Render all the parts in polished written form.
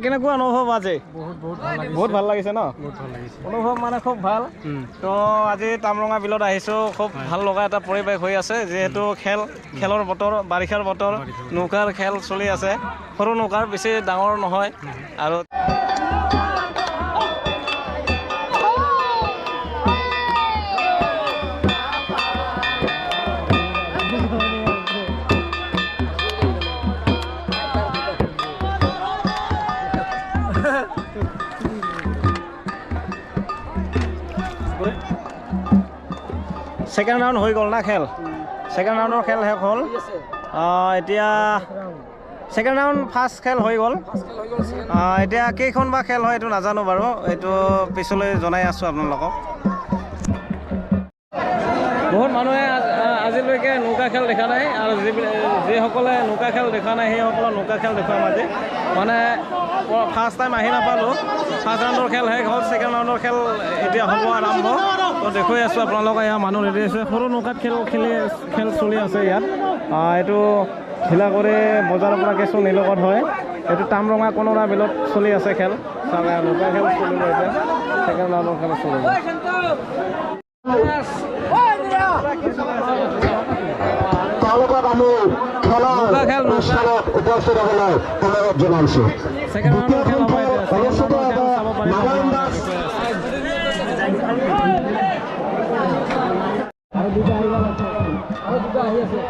কেনেকুৱা অনুভৱ আজি? বহুত ভাল লাগিছে ন? অনুভৱ মানে খুব ভাল। তো আজি তামৰঙা বিলত আহিছোঁ, খুব ভাল লগা এটা পৰিৱেশ হৈ আছে। যিহেতু খেলৰ বতৰ, বাৰিষাৰ বতৰ, নৌকাৰ খেল চলি আছে। সৰু নৌকাৰ, বেছি ডাঙৰ নহয়। আৰু ছেকেণ্ড ৰাউণ্ড হৈ গ'ল না খেল? ছেকেণ্ড ৰাউণ্ডৰ খেল শেষ হ'ল। এতিয়া ছেকেণ্ড ৰাউণ্ড ফাৰ্ষ্ট খেল হৈ গ'ল। এতিয়া কেইখন বা খেল হয় এইটো নাজানো বাৰু, এইটো পিছলৈ জনাই আছোঁ আপোনালোকক। বহুত মানুহে আজিলৈকে নৌকা খেল দেখা নাই, আৰু যিসকলে নৌকা খেল দেখা নাই সেইসকলৰ নৌকা খেল দেখুৱাম আজি। মানে ফাৰ্ষ্ট টাইম আহি নাপালোঁ। ফাৰ্ষ্ট ৰাউণ্ডৰ খেল শেষ হ'ল, ছেকেণ্ড ৰাউণ্ডৰ খেল এতিয়া হ'ব আৰম্ভ। তো দেখুৱাই আছোঁ আপোনালোকে, ইয়াৰ মানুহ ৰেডি আছে। সৰু নৌকাত খেল চলি আছে ইয়াত। এইটো ঘিলাকৰি বজাৰৰ পৰা কিছু নিলগত হয়। এইটো তামৰঙা কনৰা বিলত চলি আছে খেল। নৌকা খেল চলিব এতিয়া, ছেকেণ্ড ৰাউণ্ডৰ খেল চলিব। নৌকা খেল উপস্থিত হ'বলৈ অনুৰোধ জনাইছোঁ। ছেকেণ্ড ৰাউণ্ডৰ খেল হ'ব এতিয়া, ছেকেণ্ড ৰাউণ্ডৰ খেল চাব পাৰিব। আৰু দুটা আহি আছে।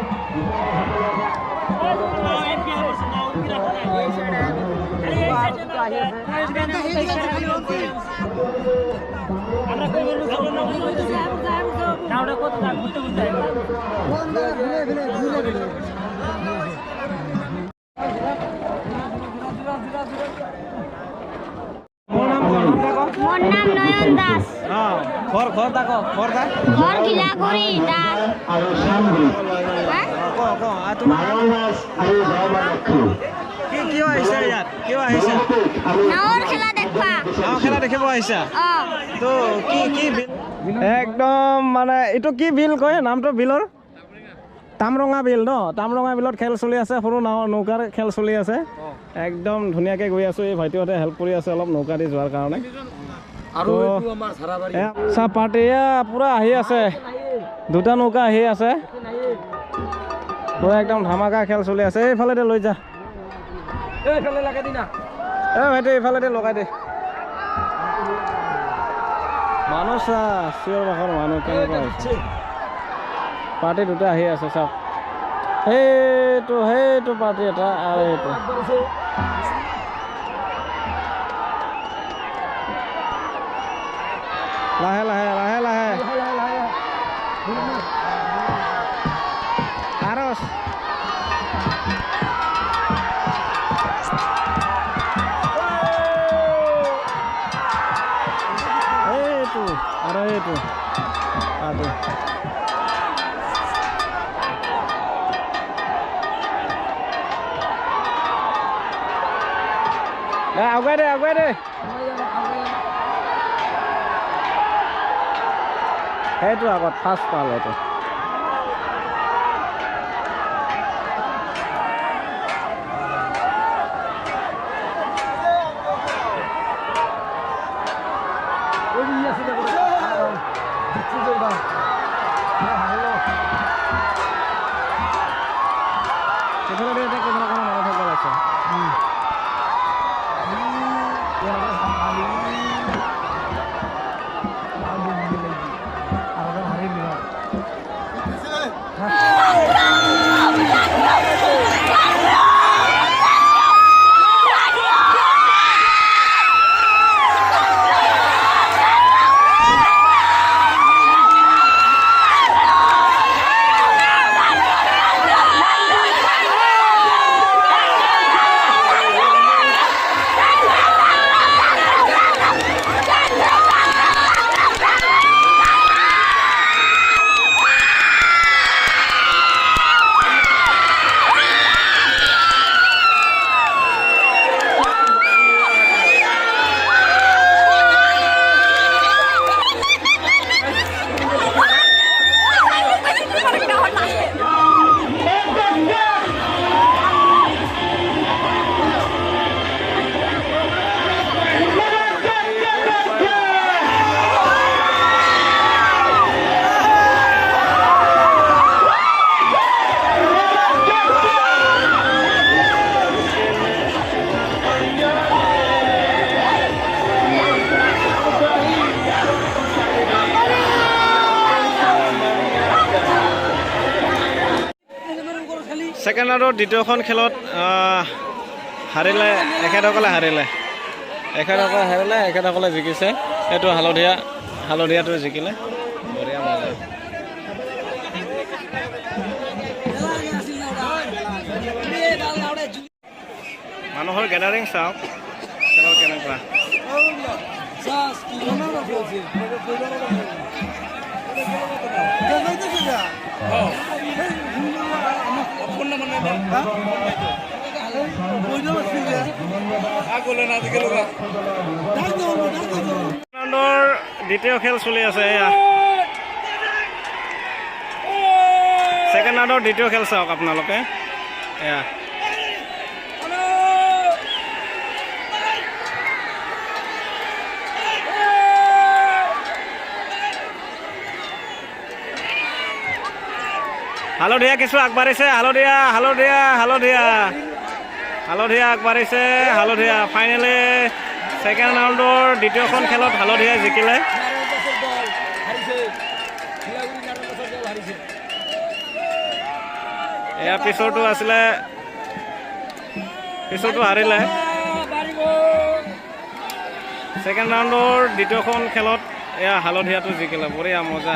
মোৰ নাম নয়ন দাস। ঘৰ ঘিলাকৰি দাস। কিয় আহিছা ইয়াত? কিয় আহিছা? নাৱৰ খেলা দেখবা। নাৱৰ খেলা দেখিব আহিছা? তো কি বিল? একদম মানে এইটো কি বিল কয় নামটো বিলৰ? তামৰঙা বিল ন? তামৰঙা বিলত খেল চলি আছে, সৰু নৌকাৰ খেল চলি আছে। একদম ধুনীয়াকৈ গৈ আছোঁ। এই ভাইটিহঁতে হেল্প কৰি আছে অলপ নৌকা দি যোৱাৰ কাৰণে। চাহ পাৰ্টি পূৰা আহি আছে, দুটা নৌকা আহি আছে। পূৰা একদম ধামাকা খেল চলি আছে। এইফালেদি লৈ যা, ভাইটি এইফালেদি লগাই দে। মানুহ চা, চিঞৰ বাখৰ মানুহ কেনেকুৱা হৈছে। পাৰ্টি দুটা আহি আছে চাওক, সেইটো পাৰ্টি এটা আৰু এইটো। লাহে লাহে আৰস এইটো আৰু এইটো আগুৱাই দে। সেইটো আগত ফাৰ্ষ্ট পাল এইটো। ছেকেণ্ড ৰাউণ্ডৰ দ্বিতীয়খন খেলত হাৰিলে এখেতসকলে হাৰিলে এখেতসকলে জিকিছে। এইটো হালধীয়াটো জিকিলে। বঢ়িয়া মজা। মানুহৰ গেডাৰিং চাওক খেলৰ কেনেকুৱা। দ্বিতীয় খেল চলি আছে। ছেকেণ্ড ৰাউণ্ডৰ দ্বিতীয় খেল চাওক আপোনালোকে। এয়া হালধীয়া কিছু আগবাঢ়িছে। হালধীয়া আগবাঢ়িছে। ফাইনেলি ছেকেণ্ড ৰাউণ্ডৰ দ্বিতীয়খন খেলত হালধীয়াই জিকিলে। এয়া পিছৰটো আছিলে, পিছৰটো হাৰিলে। ছেকেণ্ড ৰাউণ্ডৰ দ্বিতীয়খন খেলত এয়া হালধীয়াটো জিকিলে। বঢ়িয়া মজা।